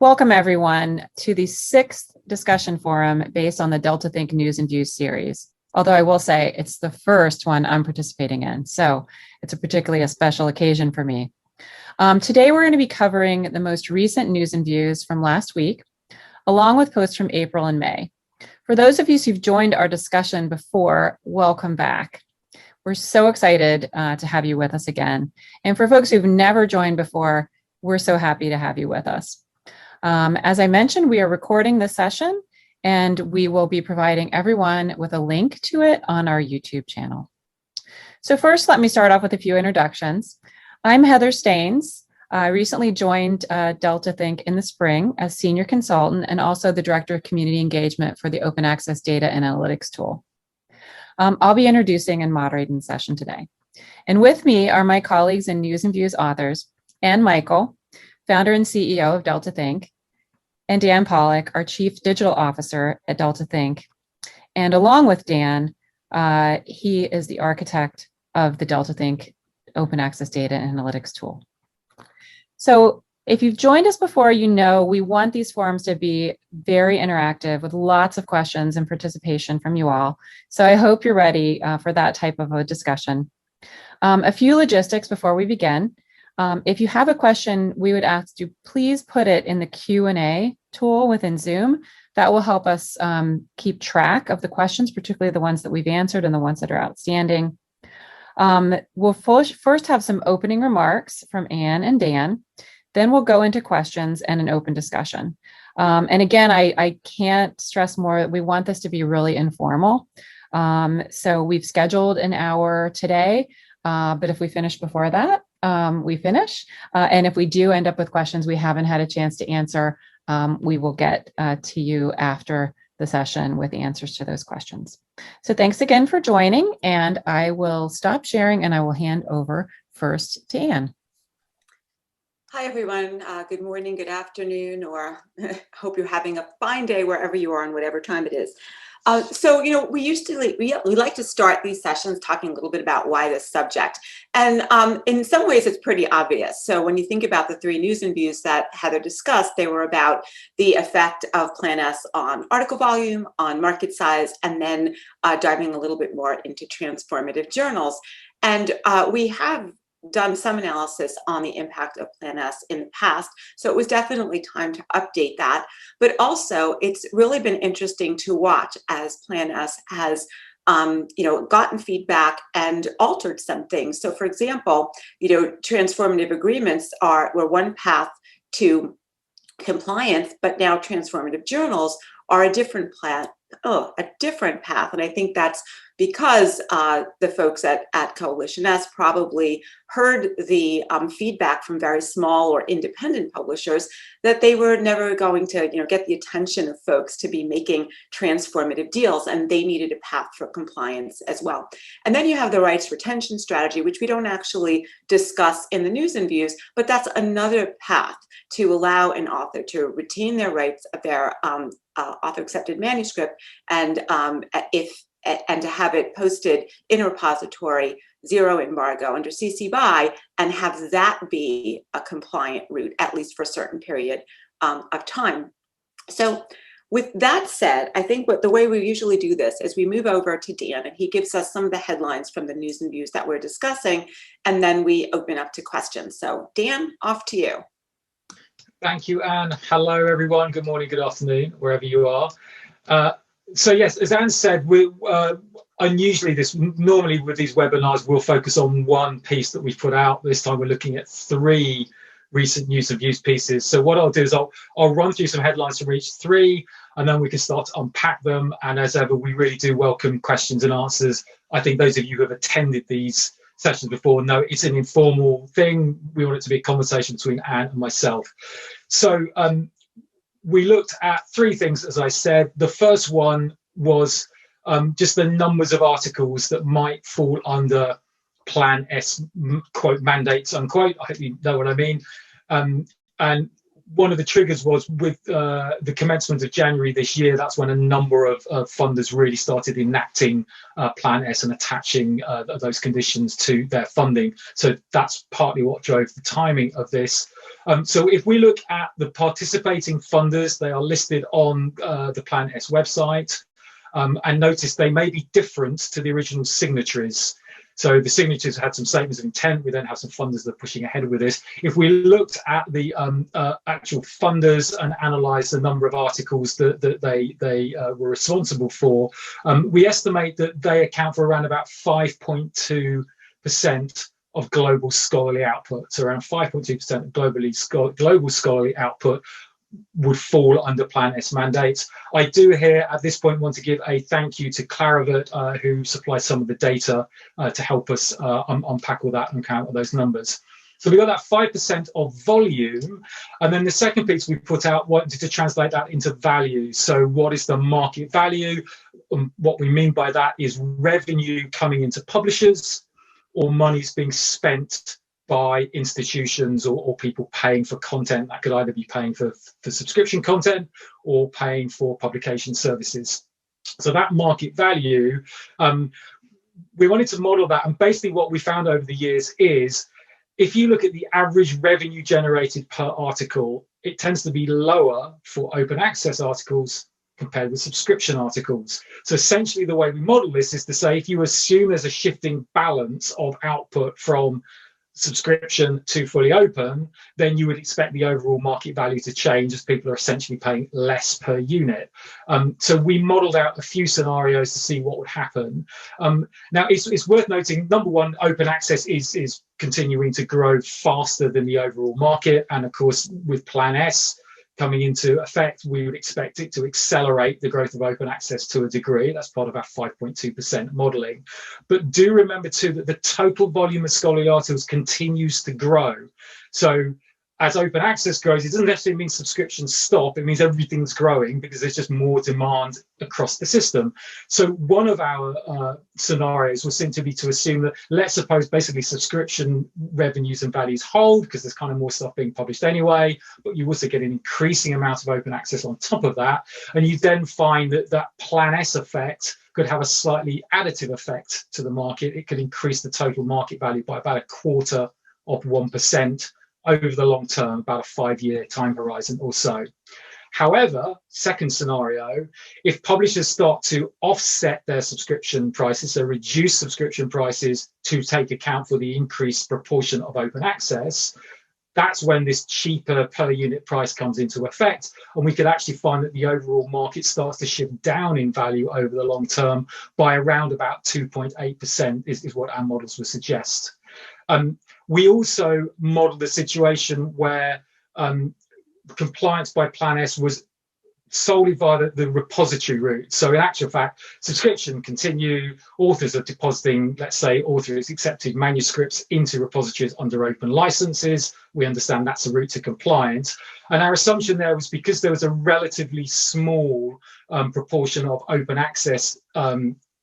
Welcome, everyone, to the 6th discussion forum based on the Delta Think News and Views series. Although I will say it's the first one I'm participating in, so it's particularly a special occasion for me. Today, we're going to be covering the most recent news and views from last week, along with posts from April and May. For those of you who've joined our discussion before, welcome back. We're so excited to have you with us again. And for folks who've never joined before, we're so happy to have you with us. As I mentioned, we are recording this session and we will be providing everyone with a link to it on our YouTube channel. So first, let me start off with a few introductions. I'm Heather Staines. I recently joined Delta Think in the spring as senior consultant and also the director of community engagement for the open access data and analytics tool. I'll be introducing and moderating the session today. And with me are my colleagues and News and Views authors, Ann Michael, founder and CEO of Delta Think, and Dan Pollock, our Chief Digital Officer at Delta Think. And along with Dan, he is the architect of the Delta Think Open Access Data and Analytics tool. So if you've joined us before, you know we want these forums to be very interactive with lots of questions and participation from you all. So I hope you're ready for that type of a discussion. A few logistics before we begin. If you have a question, we would ask you please put it in the Q&A tool within Zoom. That will help us keep track of the questions, particularly the ones that we've answered and the ones that are outstanding. We'll first have some opening remarks from Ann and Dan. Then we'll go into questions and an open discussion. And again, I can't stress more that we want this to be really informal. So we've scheduled an hour today, but if we finish before that, we finish. And if we do end up with questions we haven't had a chance to answer, we will get to you after the session with answers to those questions. So thanks again for joining, and I will stop sharing and I will hand over first to Ann. Hi, everyone. Good morning, good afternoon, or hope you're having a fine day wherever you are and whatever time it is. So, we like to start these sessions talking a little bit about why this subject. And in some ways, it's pretty obvious. So when you think about the 3 news and views that Heather discussed, they were about the effect of Plan S on article volume, on market size, and then diving a little bit more into transformative journals. And we have done some analysis on the impact of Plan S in the past. So it was definitely time to update that. But also, it's really been interesting to watch as Plan S has gotten feedback and altered some things. So for example, transformative agreements were one path to compliance, but now transformative journals are a different path. And I think that's because the folks at Coalition S probably heard the feedback from very small or independent publishers that they were never going to get the attention of folks to be making transformative deals, and they needed a path for compliance as well. And then you have the rights retention strategy, which we don't actually discuss in the news and views, but that's another path to allow an author to retain their rights of their author accepted manuscript and to have it posted in a repository, zero embargo under CC BY, and have that be a compliant route, at least for a certain period of time. So with that said, I think the way we usually do this is we move over to Dan, and he gives us some of the headlines from the news and views that we're discussing, and then we open up to questions. So Dan, off to you. Thank you, Anne. Hello, everyone. Good morning, good afternoon, wherever you are. So yes, as Anne said, unusually normally with these webinars, we'll focus on one piece that we've put out. This time we're looking at 3 recent news and views pieces. So what I'll do is I'll run through some headlines from each 3, and then we can start to unpack them. And as ever, we really do welcome questions and answers. I think those of you who have attended these sessions before know it's an informal thing. We want it to be a conversation between Anne and myself. So we looked at 3 things, as I said. The first one was just the numbers of articles that might fall under Plan S, quote, mandates, unquote. I hope you know what I mean. And one of the triggers was with the commencement of January this year. That's when a number of funders really started enacting Plan S and attaching those conditions to their funding. So that's partly what drove the timing of this. So if we look at the participating funders, they are listed on the Plan S website. And notice they may be different to the original signatories. So the signatures had some statements of intent. We then have some funders that are pushing ahead with this. If we looked at the actual funders and analysed the number of articles that they were responsible for, we estimate that they account for around about 5.2% of global scholarly output. So around 5.2% of global scholarly output would fall under Plan S mandates. I do here at this point want to give a thank you to Claravert, who supplies some of the data to help us unpack all that and count all those numbers. So we got that 5% of volume, and then the second piece we put out wanted to translate that into value. So what is the market value? What we mean by that is revenue coming into publishers or monies being spent by institutions or people paying for content. That could either be paying for subscription content or paying for publication services. So that market value, we wanted to model that. And basically what we found over the years is, if you look at the average revenue generated per article, it tends to be lower for open access articles compared with subscription articles. So essentially the way we model this is to say, if you assume there's a shifting balance of output from subscription to fully open, then you would expect the overall market value to change as people are essentially paying less per unit. So we modeled out a few scenarios to see what would happen. Now it's worth noting, number one, open access is continuing to grow faster than the overall market, and of course with Plan S coming into effect, we would expect it to accelerate the growth of open access to a degree. That's part of our 5.2% modelling. But do remember too that the total volume of scholarly articles continues to grow. So as open access grows, it doesn't necessarily mean subscriptions stop. It means everything's growing because there's just more demand across the system. So one of our scenarios was simply to assume that, let's suppose basically subscription revenues and values hold because there's kind of more stuff being published anyway, but you also get an increasing amount of open access on top of that. And you then find that that Plan S effect could have a slightly additive effect to the market. It could increase the total market value by about 1/4% over the long term, about a 5-year time horizon or so. However, second scenario, if publishers start to offset their subscription prices, so reduce subscription prices to take account for the increased proportion of open access, that's when this cheaper per unit price comes into effect. And we could actually find that the overall market starts to shift down in value over the long term by around about 2.8% is what our models would suggest. We also modeled a situation where compliance by Plan S was solely via the repository route. So in actual fact, subscription continue, authors are depositing, let's say, authors accepted manuscripts into repositories under open licenses. We understand that's a route to compliance. And our assumption there was because there was a relatively small proportion of open access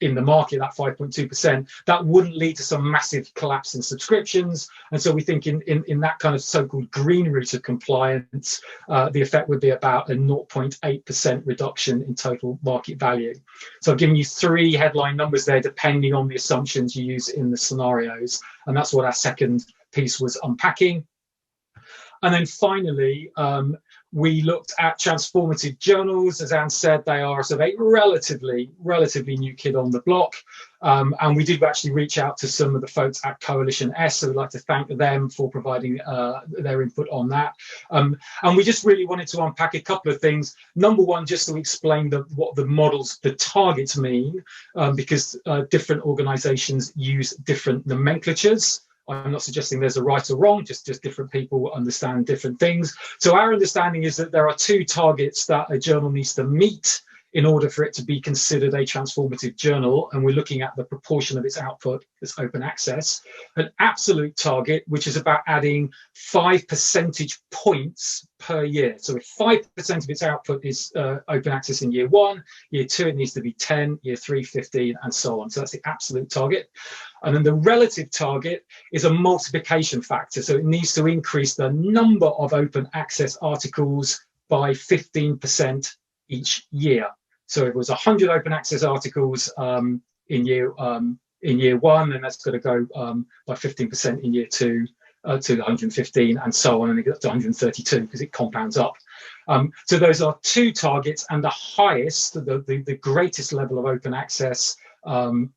in the market, that 5.2%, that wouldn't lead to some massive collapse in subscriptions. And so we think in that kind of so-called green route of compliance, the effect would be about a 0.8% reduction in total market value. So I've given you 3 headline numbers there, depending on the assumptions you use in the scenarios. And that's what our second piece was unpacking. And then finally, we looked at Transformative Journals. As Anne said, they are sort of a relatively new kid on the block. And we did actually reach out to some of the folks at Coalition S, so we'd like to thank them for providing their input on that. And we just really wanted to unpack a couple of things. Number one, just to explain what the models, the targets mean, because different organizations use different nomenclatures. I'm not suggesting there's a right or wrong, just different people understand different things. So our understanding is that there are 2 targets that a journal needs to meet in order for it to be considered a transformative journal, and we're looking at the proportion of its output that's open access, an absolute target, which is about adding 5 percentage points per year. So if 5% of its output is open access in year 1, year 2 it needs to be 10, year 3 15, and so on. So that's the absolute target. And then the relative target is a multiplication factor. So it needs to increase the number of open access articles by 15% each year. So if it was 100 open access articles in year 1, then that's going to go by 15% in year 2 to 115, and so on, and it gets to 132 because it compounds up. So those are 2 targets, and the highest, the greatest level of open access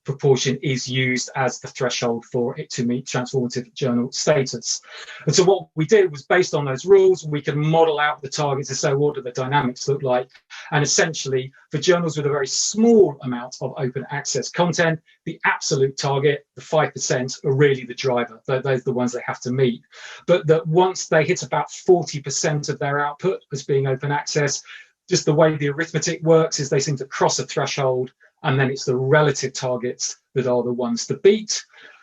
proportion is used as the threshold for it to meet transformative journal status. And so what we did was, based on those rules, we can model out the targets and say, what do the dynamics look like? And essentially, for journals with a very small amount of open access content, the absolute target, the 5%, are really the driver. Those are the ones they have to meet. But that once they hit about 40% of their output as being open access, just the way the arithmetic works is they seem to cross a threshold, and then it's the relative targets that are the ones to beat.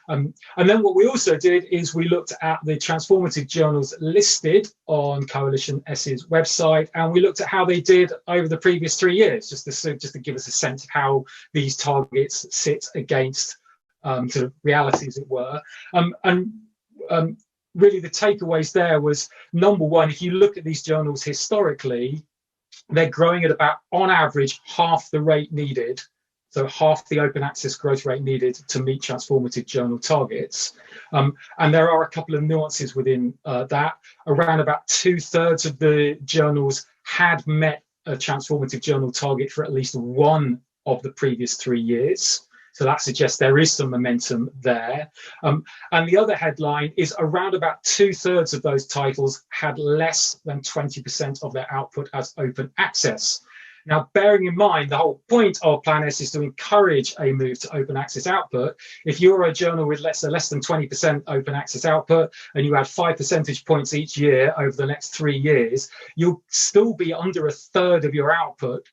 And then what we also did is we looked at the transformative journals listed on Coalition S's website, and we looked at how they did over the previous 3 years, just to give us a sense of how these targets sit against sort of reality, as it were. Really the takeaways there was, number one, if you look at these journals historically, they're growing at about, on average, half the rate needed. So half the open access growth rate needed to meet transformative journal targets. And there are a couple of nuances within that. Around about 2/3 of the journals had met a transformative journal target for at least one of the previous 3 years. So that suggests there is some momentum there. And the other headline is around about 2/3 of those titles had less than 20% of their output as open access. Now, bearing in mind, the whole point of Plan S is to encourage a move to open access output. If you're a journal with less than 20% open access output, and you add 5 percentage points each year over the next 3 years, you'll still be under 1/3 of your output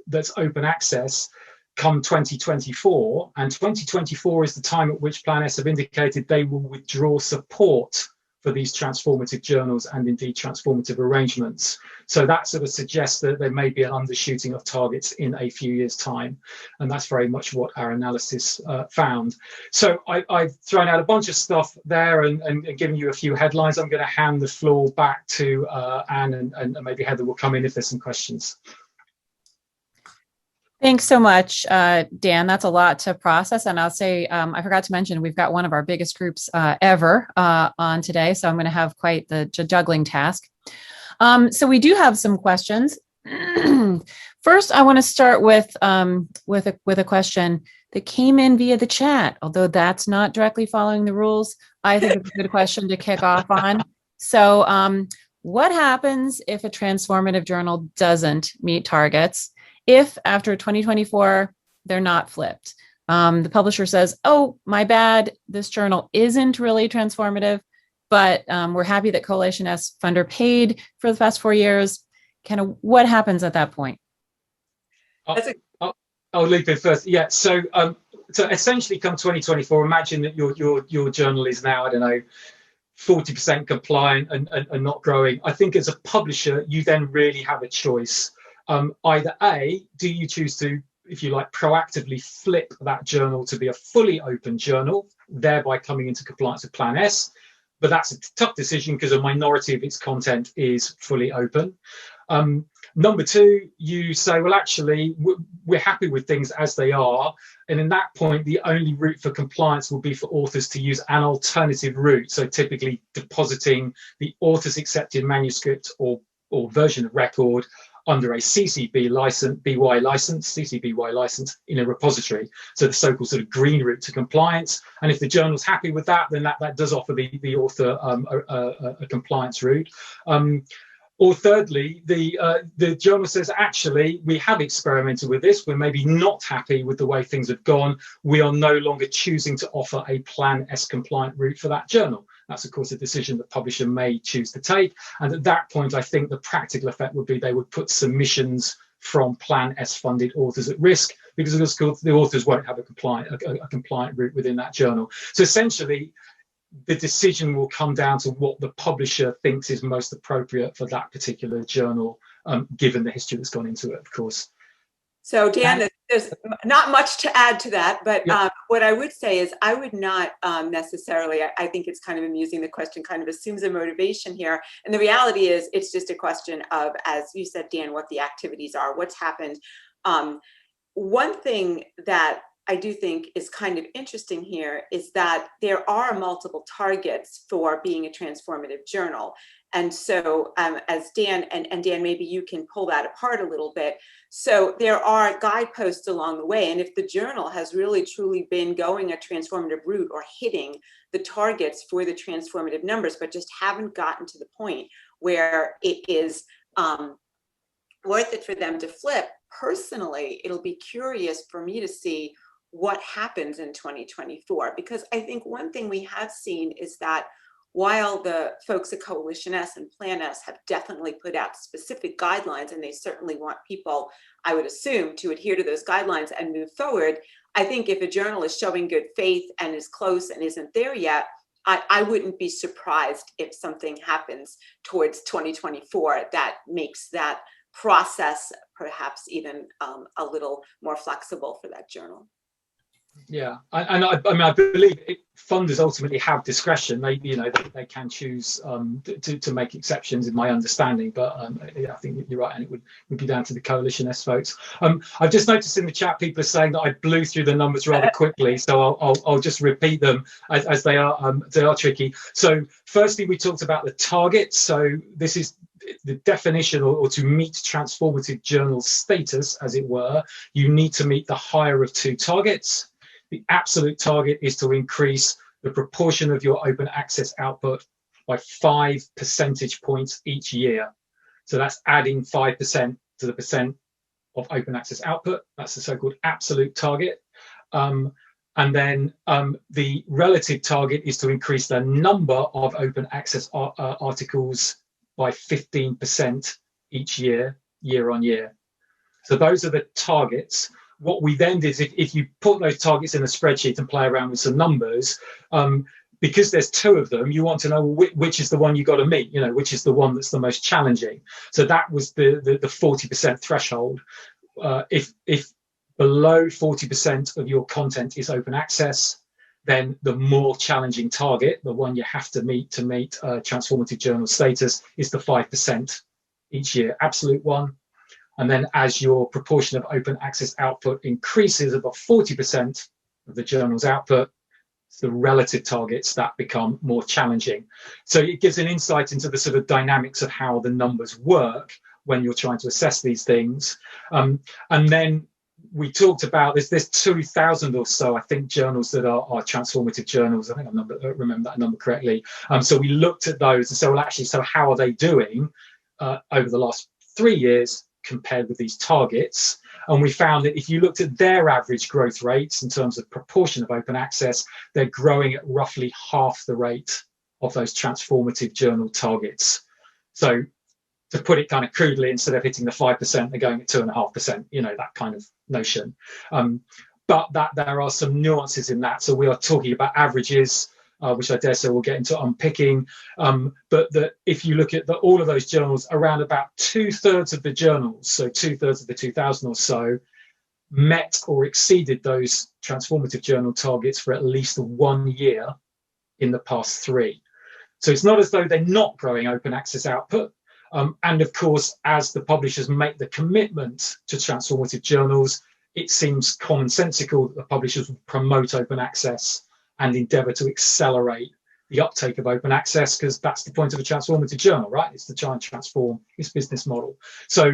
that's open access come 2024. And 2024 is the time at which Plan S have indicated they will withdraw support for these transformative journals and indeed transformative arrangements. So that sort of suggests that there may be an undershooting of targets in a few years' time. And that's very much what our analysis found. So I've thrown out a bunch of stuff there and given you a few headlines. I'm going to hand the floor back to Anne, and maybe Heather will come in if there's some questions. Thanks so much, Dan. That's a lot to process. And I'll say, I forgot to mention, we've got one of our biggest groups ever on today. So I'm going to have quite the juggling task. So we do have some questions. First, I want to start with a question that came in via the chat. Although that's not directly following the rules, I think it's a good question to kick off on. So what happens if a transformative journal doesn't meet targets? If after 2024, they're not flipped, the publisher says, oh, my bad, this journal isn't really transformative, but we're happy that Coalition S funder paid for the past 4 years. Kind of what happens at that point? I'll leap in first. Yeah, so essentially come 2024, imagine that your journal is now, I don't know, 40% compliant and not growing. I think as a publisher, you then really have a choice. Either A, do you choose to, if you like, proactively flip that journal to be a fully open journal, thereby coming into compliance with Plan S? But that's a tough decision because a minority of its content is fully open. Number two, you say, well, actually, we're happy with things as they are. And in that point, the only route for compliance will be for authors to use an alternative route. So typically depositing the author's accepted manuscript or version of record under a CC BY license in a repository. So the so-called sort of green route to compliance. And if the journal's happy with that, then that does offer the author a compliance route. Or thirdly, the journal says, actually, we have experimented with this. We're maybe not happy with the way things have gone. We are no longer choosing to offer a Plan S compliant route for that journal. That's, of course, a decision the publisher may choose to take. And at that point, I think the practical effect would be they would put submissions from Plan S funded authors at risk, because of course the authors won't have a compliant route within that journal. So essentially, the decision will come down to what the publisher thinks is most appropriate for that particular journal, given the history that's gone into it, of course. So Dan, there's not much to add to that, but yeah. What I would say is I would not necessarily, I think it's kind of amusing, the question kind of assumes a motivation here. And the reality is it's just a question of, as you said, Dan, what the activities are, what's happened. One thing that I do think is kind of interesting here is that there are multiple targets for being a transformative journal. And so as Dan, and Dan, maybe you can pull that apart a little bit. So there are guideposts along the way. And if the journal has really truly been going a transformative route or hitting the targets for the transformative numbers, but just haven't gotten to the point where it is worth it for them to flip, personally, it'll be curious for me to see what happens in 2024. Because I think one thing we have seen is that while the folks at Coalition S and Plan S have definitely put out specific guidelines, and they certainly want people, I would assume, to adhere to those guidelines and move forward, I think if a journal is showing good faith and is close and isn't there yet, I wouldn't be surprised if something happens towards 2024 that makes that process perhaps even a little more flexible for that journal. Yeah, and I mean, I believe funders ultimately have discretion. They they can choose to make exceptions, in my understanding. But yeah, I think you're right, and it would be down to the Coalition S votes. I've just noticed in the chat people are saying that I blew through the numbers rather quickly, so I'll just repeat them as they are tricky. So firstly, we talked about the targets. So this is the definition, or to meet transformative journal status, as it were, you need to meet the higher of two targets. The absolute target is to increase the proportion of your open access output by 5 percentage points each year. So that's adding 5% to the percent of open access output. That's the so-called absolute target. And then the relative target is to increase the number of open access articles by 15% each year, year on year. So those are the targets. What we then did is if you put those targets in a spreadsheet and play around with some numbers, because there's two of them, you want to know which is the one you got to meet, which is the one that's the most challenging. So that was the 40% threshold. If below 40% of your content is open access, then the more challenging target, the one you have to meet transformative journal status, is the 5% each year, absolute one. And then as your proportion of open access output increases above 40% of the journal's output, it's the relative targets that become more challenging. So it gives an insight into the sort of dynamics of how the numbers work when you're trying to assess these things. And then we talked about there's 2,000 or so, I think, journals that are transformative journals. I think I remember that number correctly. So we looked at those and said, well, actually, so how are they doing over the last 3 years compared with these targets? And we found that if you looked at their average growth rates in terms of proportion of open access, they're growing at roughly half the rate of those transformative journal targets. So to put it kind of crudely, instead of hitting the 5%, they're going at 2.5%, that kind of notion. But that there are some nuances in that. So we are talking about averages, which I dare say we'll get into unpicking. But that if you look at all of those journals, around about 2/3 of the journals, so 2/3 of the 2,000 or so, met or exceeded those transformative journal targets for at least 1 year in the past 3. So it's not as though they're not growing open access output. And of course, as the publishers make the commitment to transformative journals, it seems commonsensical that the publishers will promote open access and endeavour to accelerate the uptake of open access, because that's the point of a transformative journal, right? It's to try and transform its business model. So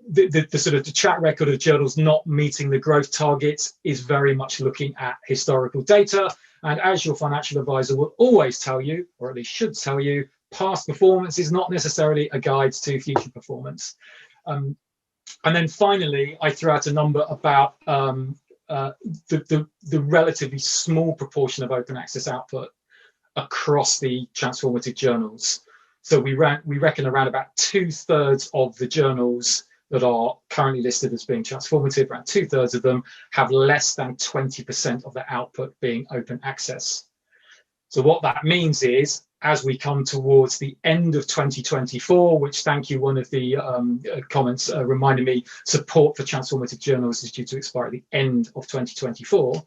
the sort of the track record of journals not meeting the growth targets is very much looking at historical data. And as your financial advisor will always tell you, or at least should tell you, past performance is not necessarily a guide to future performance. And then finally, I threw out a number about the relatively small proportion of open access output across the transformative journals. So we reckon around about 2/3 of the journals that are currently listed as being transformative, around 2/3 of them, have less than 20% of their output being open access. So what that means is, as we come towards the end of 2024, which, thank you, one of the comments reminded me, support for transformative journals is due to expire at the end of 2024.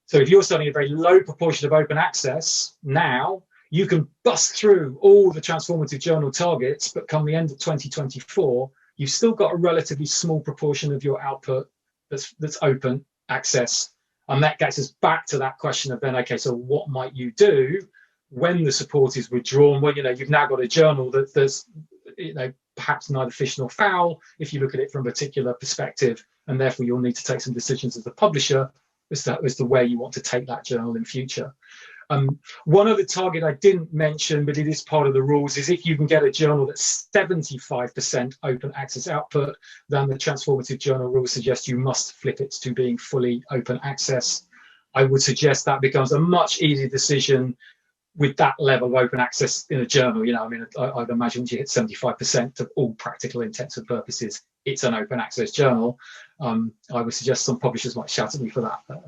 So if you're studying a very low proportion of open access now, you can bust through all the transformative journal targets, but come the end of 2024, you've still got a relatively small proportion of your output that's open access. And that gets us back to that question of then, okay, so what might you do when the support is withdrawn? Well, you've now got a journal that's perhaps neither fish nor fowl if you look at it from a particular perspective, and therefore you'll need to take some decisions as the publisher as to where you want to take that journal in future. One other target I didn't mention, but it is part of the rules, is if you can get a journal that's 75% open access output, then the transformative journal rules suggest you must flip it to being fully open access. I would suggest that becomes a much easier decision with that level of open access in a journal. I'd imagine once you hit 75% to all practical intents and purposes, it's an open access journal. I would suggest some publishers might shout at me for that. But,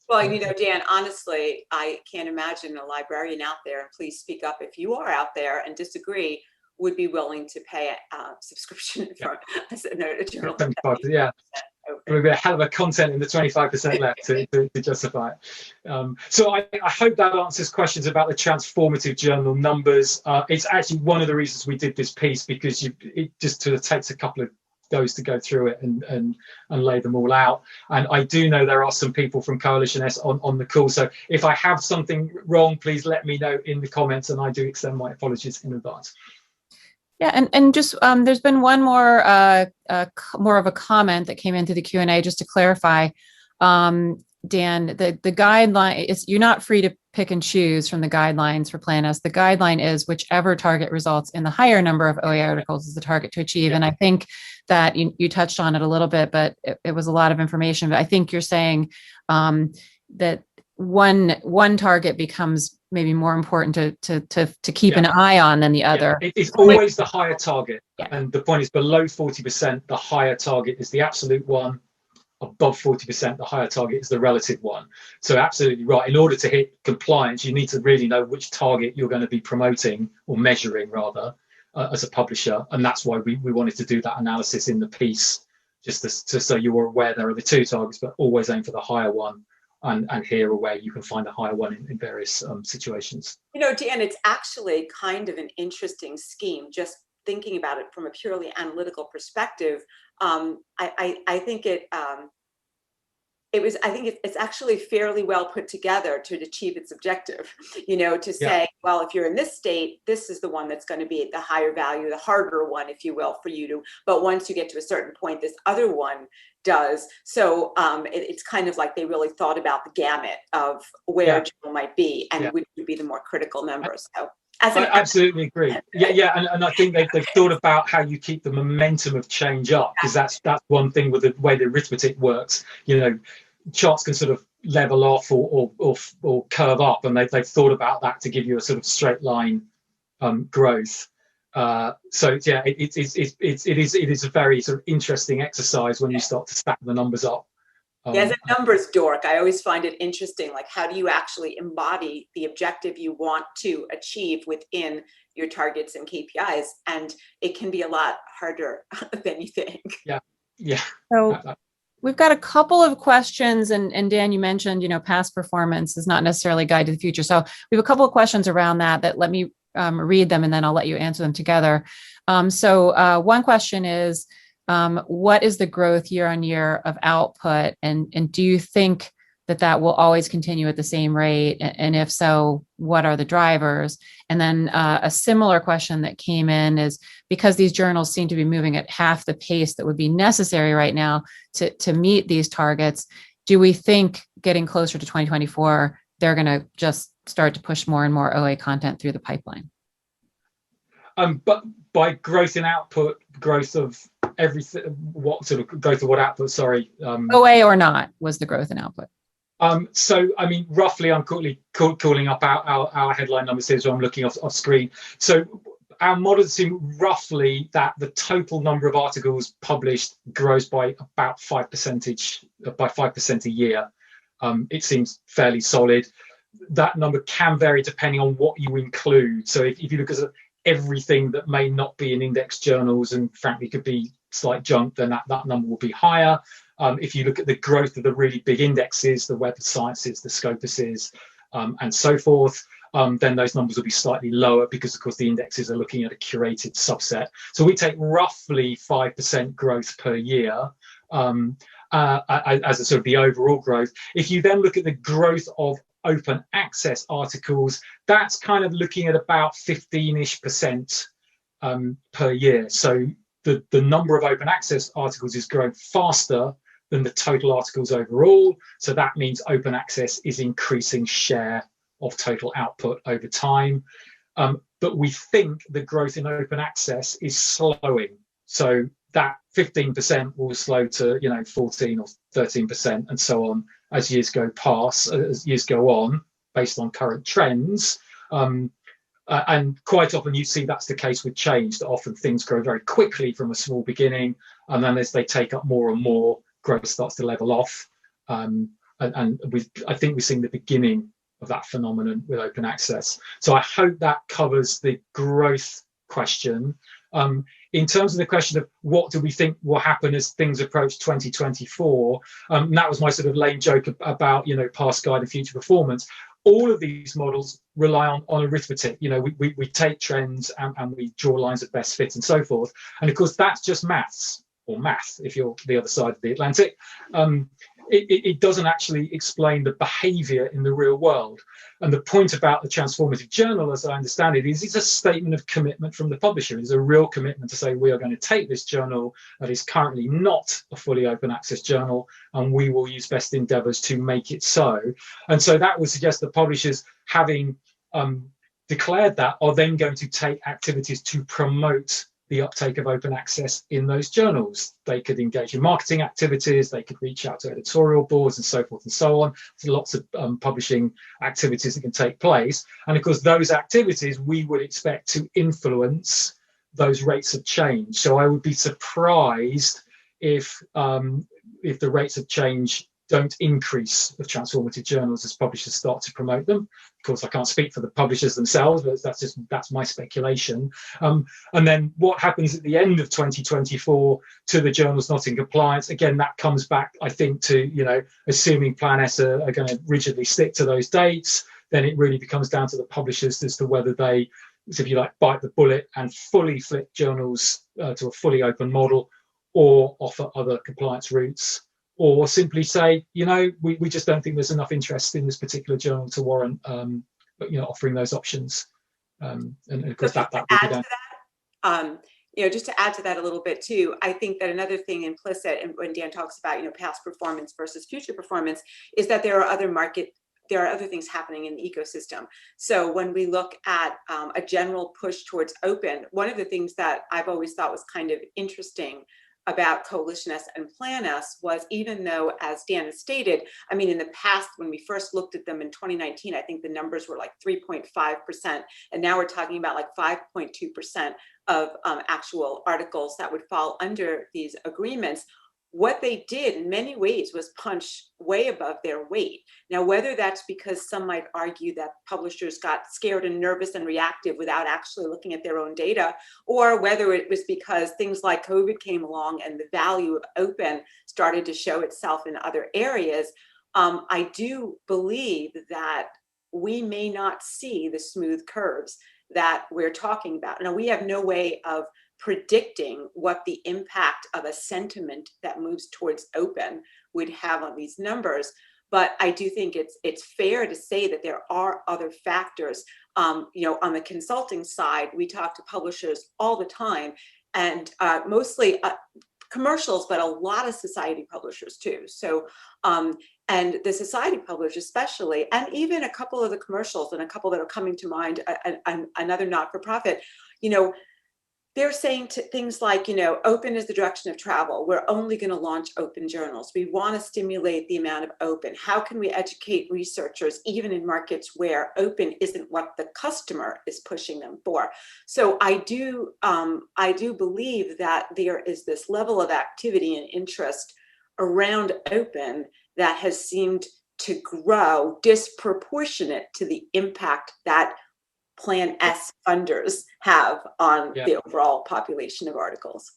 well, Dan, honestly, I can't imagine a librarian out there, and please speak up if you are out there and disagree, would be willing to pay a subscription for a journal. Yeah, there would be a hell of a content in the 25% left to justify it. So I hope that answers questions about the transformative journal numbers. It's actually one of the reasons we did this piece, because it just sort of takes a couple of goes to go through it and lay them all out. And I do know there are some people from Coalition S on the call, so if I have something wrong, please let me know in the comments, and I do extend my apologies in advance. Yeah, and just there's been one more more of a comment that came into the Q&A, just to clarify. Dan, the guideline is, you're not free to pick and choose from the guidelines for Plan S. The guideline is whichever target results in the higher number of OA articles is the target to achieve. And I think that you touched on it a little bit, but it was a lot of information. But I think you're saying that one target becomes maybe more important to keep an eye on than the other. It's always the higher target. Yeah. And the point is, below 40%, the higher target is the absolute one. Above 40%, the higher target is the relative one. So absolutely right. In order to hit compliance, you need to really know which target you're going to be promoting, or measuring rather, as a publisher. And that's why we wanted to do that analysis in the piece, just so you were aware there are the two targets, but always aim for the higher one, and here are where you can find a higher one in various situations. Dan, it's actually kind of an interesting scheme, just thinking about it from a purely analytical perspective. I think it's actually fairly well put together to achieve its objective, to say, well, if you're in this state, this is the one that's going to be the higher value, the harder one, if you will, for you to, but once you get to a certain point, this other one does. So it's kind of like they really thought about the gamut of where people might be, and which would be the more critical numbers. So I absolutely agree. And I think they've thought about how you keep the momentum of change up, because that's one thing with the way the arithmetic works. Charts can sort of level off or curve up, and they've thought about that to give you a sort of straight line growth. So yeah, it is a very sort of interesting exercise when you start to stack the numbers up. As a numbers dork, I always find it interesting, like, how do you actually embody the objective you want to achieve within your targets and KPIs? And it can be a lot harder than you think. Yeah. So we've got a couple of questions, and Dan, you mentioned, past performance is not necessarily a guide to the future. So we have a couple of questions around that let me read them, and then I'll let you answer them together. So one question is, what is the growth year on year of output? And do you think that will always continue at the same rate? And if so, what are the drivers? And then a similar question that came in is, because these journals seem to be moving at half the pace that would be necessary right now to meet these targets, do we think getting closer to 2024, they're going to just start to push more and more OA content through the pipeline? But by growth in output, growth of everything, what sort of growth of what output? Sorry. OA or not was the growth in output. So, I mean, roughly, I'm calling up our headline numbers here, so I'm looking off screen. So our models assume roughly that the total number of articles published grows by about 5% a year. It seems fairly solid. That number can vary depending on what you include. So if you look at everything that may not be in index journals and frankly could be slight junk, then that number will be higher. If you look at the growth of the really big indexes, the Web of Sciences, the Scopuses, and so forth, then those numbers will be slightly lower because, of course, the indexes are looking at a curated subset. So we take roughly 5% growth per year as a sort of the overall growth. If you then look at the growth of open access articles, that's kind of looking at about 15-ish% per year. So the number of open access articles is growing faster than the total articles overall. So that means open access is increasing share of total output over time. But we think the growth in open access is slowing. So that 15% will slow to 14 or 13% and so on as years go on, based on current trends. And quite often you see that's the case with change, that often things grow very quickly from a small beginning, and then as they take up more and more, growth starts to level off. I think we're seeing the beginning of that phenomenon with open access. So I hope that covers the growth question. In terms of the question of what do we think will happen as things approach 2024, that was my sort of lame joke about past guide and future performance. All of these models rely on arithmetic. We take trends and we draw lines of best fit and so forth. And of course, that's just maths, or math if you're the other side of the Atlantic. It doesn't actually explain the behavior in the real world. And the point about the Transformative Journal, as I understand it, is it's a statement of commitment from the publisher. It's a real commitment to say, we are going to take this journal that is currently not a fully open access journal, and we will use best endeavors to make it so. And so that would suggest the publishers, having declared that, are then going to take activities to promote the uptake of open access in those journals. They could engage in marketing activities, they could reach out to editorial boards and so forth and so on. There's lots of publishing activities that can take place. And of course, those activities we would expect to influence those rates of change. So I would be surprised if the rates of change don't increase of transformative journals as publishers start to promote them. Of course, I can't speak for the publishers themselves, but that's my speculation. And then what happens at the end of 2024 to the journals not in compliance? Again, that comes back, I think, to assuming Plan S are going to rigidly stick to those dates. Then it really becomes down to the publishers as to whether they, if you like, bite the bullet and fully flip journals to a fully open model, or offer other compliance routes, or simply say, we just don't think there's enough interest in this particular journal to warrant, offering those options. And of course, that would be done. Just to add to that a little bit too, I think that another thing implicit, and when Dan talks about past performance versus future performance, is that there are other things happening in the ecosystem. So when we look at a general push towards open, one of the things that I've always thought was kind of interesting about Coalition S and Plan S was, even though, as Dan has stated, in the past, when we first looked at them in 2019, I think the numbers were like 3.5%, and now we're talking about like 5.2% of actual articles that would fall under these agreements. What they did in many ways was punch way above their weight. Now, whether that's because some might argue that publishers got scared and nervous and reactive without actually looking at their own data, or whether it was because things like COVID came along and the value of open started to show itself in other areas, I do believe that we may not see the smooth curves that we're talking about. Now, we have no way of predicting what the impact of a sentiment that moves towards open would have on these numbers, but I do think it's fair to say that there are other factors. On the consulting side, we talk to publishers all the time, and mostly commercials, but a lot of society publishers too. So, and the society publishers especially, and even a couple of the commercials and a couple that are coming to mind, another not-for-profit, they're saying things like, open is the direction of travel. We're only going to launch open journals. We want to stimulate the amount of open. How can we educate researchers, even in markets where open isn't what the customer is pushing them for? So I do believe that there is this level of activity and interest around open that has seemed to grow disproportionate to the impact that Plan S funders have on the overall population of articles.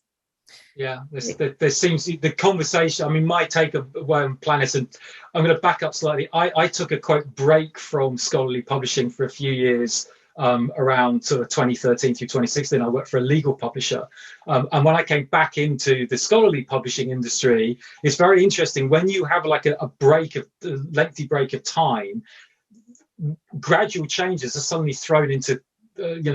Yeah, there seems the conversation. I mean, my take of Plan S, and I'm going to back up slightly. I took a quote break from scholarly publishing for a few years, around sort of 2013 through 2016. I worked for a legal publisher, and when I came back into the scholarly publishing industry, it's very interesting when you have like a lengthy break of time. Gradual changes are suddenly thrown into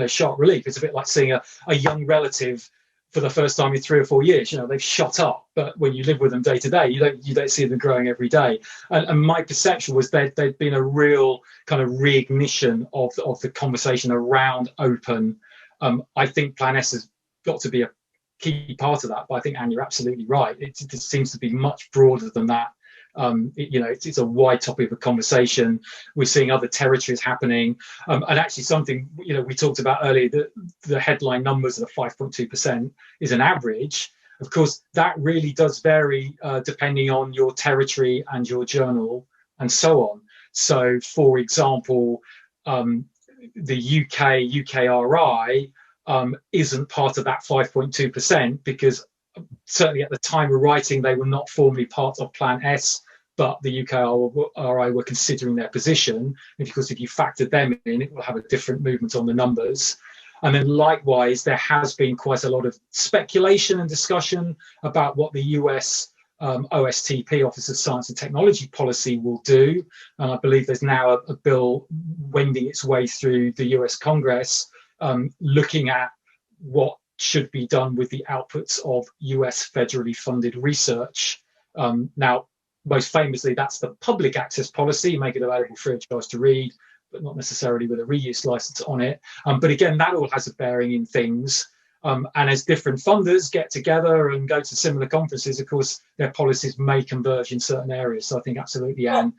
sharp relief. It's a bit like seeing a young relative for the first time in 3 or 4 years. They've shot up, but when you live with them day to day, you don't see them growing every day. And my perception was there'd been a real kind of reignition of the conversation around open. I think Plan S has got to be a key part of that, but I think, Anne, you're absolutely right. It seems to be much broader than that. It's a wide topic of conversation. We're seeing other territories happening, and actually something we talked about earlier, that the headline numbers of the 5.2% is an average. Of course, that really does vary depending on your territory and your journal and so on. So, for example, the UKRI isn't part of that 5.2% because certainly at the time of writing, they were not formally part of Plan S, but the UKRI were considering their position. And of course, if you factor them in, it will have a different movement on the numbers. And then likewise, there has been quite a lot of speculation and discussion about what the US OSTP, Office of Science and Technology Policy, will do. And I believe there's now a bill wending its way through the US Congress, looking at what should be done with the outputs of US federally funded research. Now, most famously, that's the public access policy, make it available free of charge to read, but not necessarily with a reuse license on it. But again, that all has a bearing in things. And as different funders get together and go to similar conferences, of course, their policies may converge in certain areas. So I think absolutely, Anne,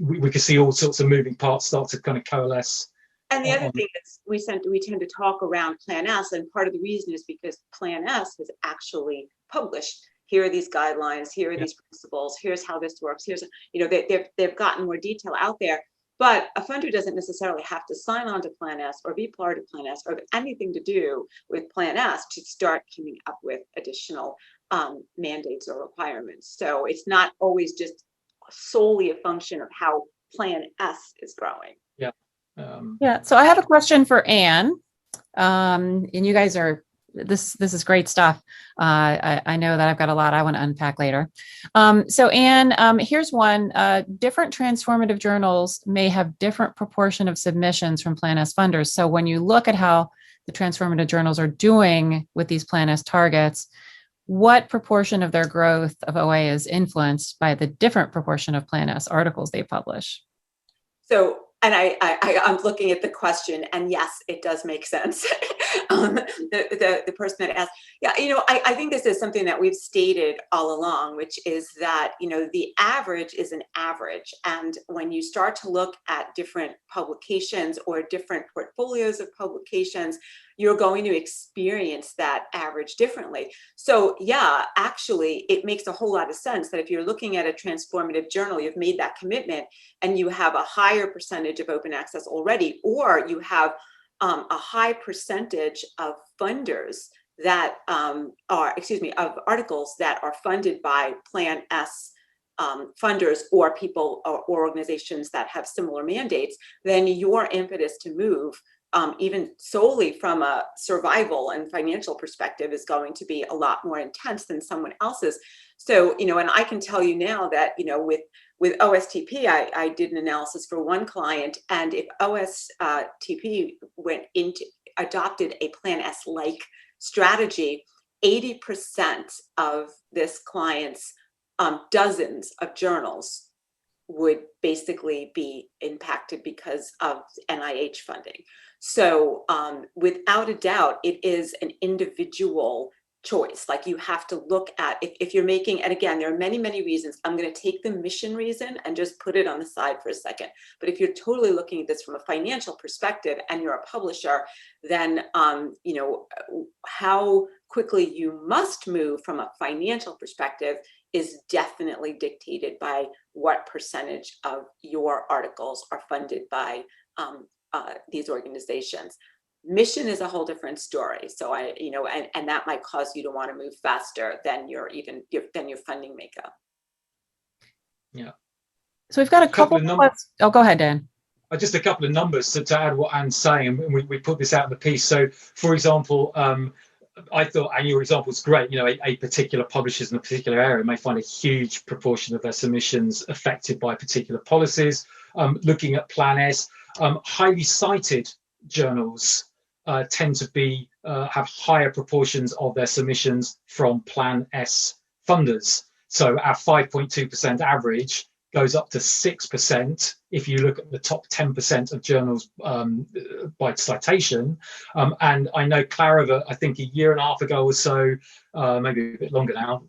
we can see all sorts of moving parts start to kind of coalesce. And the other thing is we tend to talk around Plan S, and part of the reason is because Plan S has actually published, here are these guidelines, here are these principles, here's how this works, here's, they've gotten more detail out there. But a funder doesn't necessarily have to sign on to Plan S or be part of Plan S or have anything to do with Plan S to start coming up with additional mandates or requirements. So it's not always just solely a function of how Plan S is growing. Yeah. So I have a question for Anne. And you guys are, this is great stuff. I know that I've got a lot I want to unpack later. So Anne, here's one. Different transformative journals may have different proportion of submissions from Plan S funders. So when you look at how the transformative journals are doing with these Plan S targets, what proportion of their growth of OA is influenced by the different proportion of Plan S articles they publish? So, and I'm looking at the question, and yes, it does make sense. The person that asked, I think this is something that we've stated all along, which is that, the average is an average. And when you start to look at different publications or different portfolios of publications, you're going to experience that average differently. So yeah, actually, it makes a whole lot of sense that if you're looking at a transformative journal, you've made that commitment and you have a higher percentage of open access already, or you have a high percentage of funders that of articles that are funded by Plan S funders or people or organizations that have similar mandates, then your impetus to move even solely from a survival and financial perspective is going to be a lot more intense than someone else's. So, and I can tell you now that, with OSTP, I did an analysis for one client, and if OSTP adopted a Plan S-like strategy, 80% of this client's dozens of journals would basically be impacted because of NIH funding. So without a doubt, it is an individual choice. Like you have to look at if you're making, and again, there are many, many reasons. I'm going to take the mission reason and just put it on the side for a second. But if you're totally looking at this from a financial perspective and you're a publisher, then you know, how quickly you must move from a financial perspective is definitely dictated by what percentage of your articles are funded by these organizations. Mission is a whole different story. So you know, and that might cause you to want to move faster than your funding makeup. Yeah. So we've got a couple of numbers. Oh, go ahead, Dan. Just a couple of numbers to add what Anne's saying, and we put this out in the piece. So, for example, I thought, and your example is great. You know, a particular publishers in a particular area may find a huge proportion of their submissions affected by particular policies. Looking at Plan S, highly cited journals tend to be have higher proportions of their submissions from Plan S funders. So our 5.2% average goes up to 6% if you look at the top 10% of journals by citation. And I know Clarivate, I think a year and a half ago or so, maybe a bit longer now,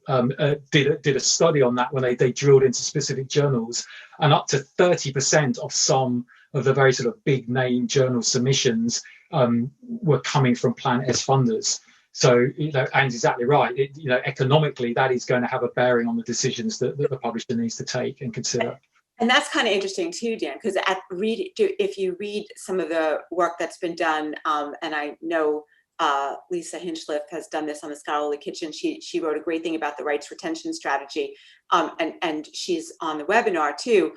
did a study on that when they drilled into specific journals, and up to 30% of some of the very sort of big name journal submissions were coming from Plan S funders. So, you know, Anne's exactly right. You know, economically, that is going to have a bearing on the decisions that the publisher needs to take and consider. And that's kind of interesting too, Dan, because if you read some of the work that's been done, and I know Lisa Hinchliffe has done this on the Scholarly Kitchen. She wrote a great thing about the rights retention strategy, and she's on the webinar too.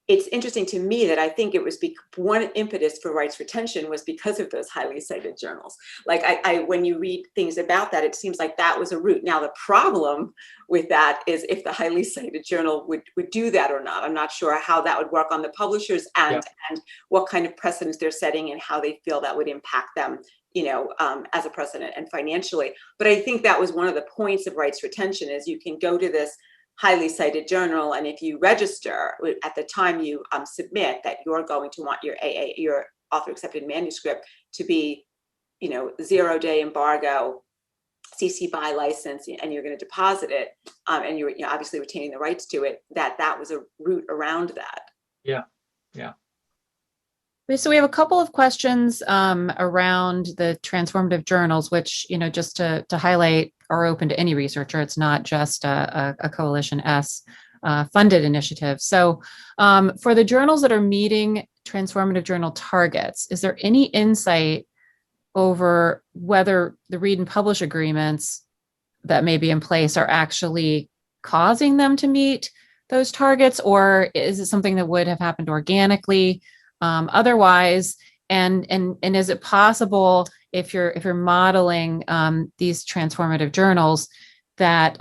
It's interesting to me that I think it was one impetus for rights retention was because of those highly cited journals. Like when you read things about that, it seems like that was a route. Now, the problem with that is if the highly cited journal would do that or not. I'm not sure how that would work on the publishers and what kind of precedents they're setting and how they feel that would impact them, you know, as a precedent and financially. But I think that was one of the points of rights retention is you can go to this highly cited journal, and if you register at the time you submit that you're going to want your your author accepted manuscript to be, you know, 0-day embargo, CC BY license, and you're going to deposit it, and you're obviously retaining the rights to it, that was a route around that. Yeah. So we have a couple of questions around the transformative journals, which, you know, just to highlight, are open to any researcher. It's not just a Coalition S funded initiative. So for the journals that are meeting transformative journal targets, is there any insight over whether the read and publish agreements that may be in place are actually causing them to meet those targets, or is it something that would have happened organically otherwise? And is it possible if you're modeling these transformative journals that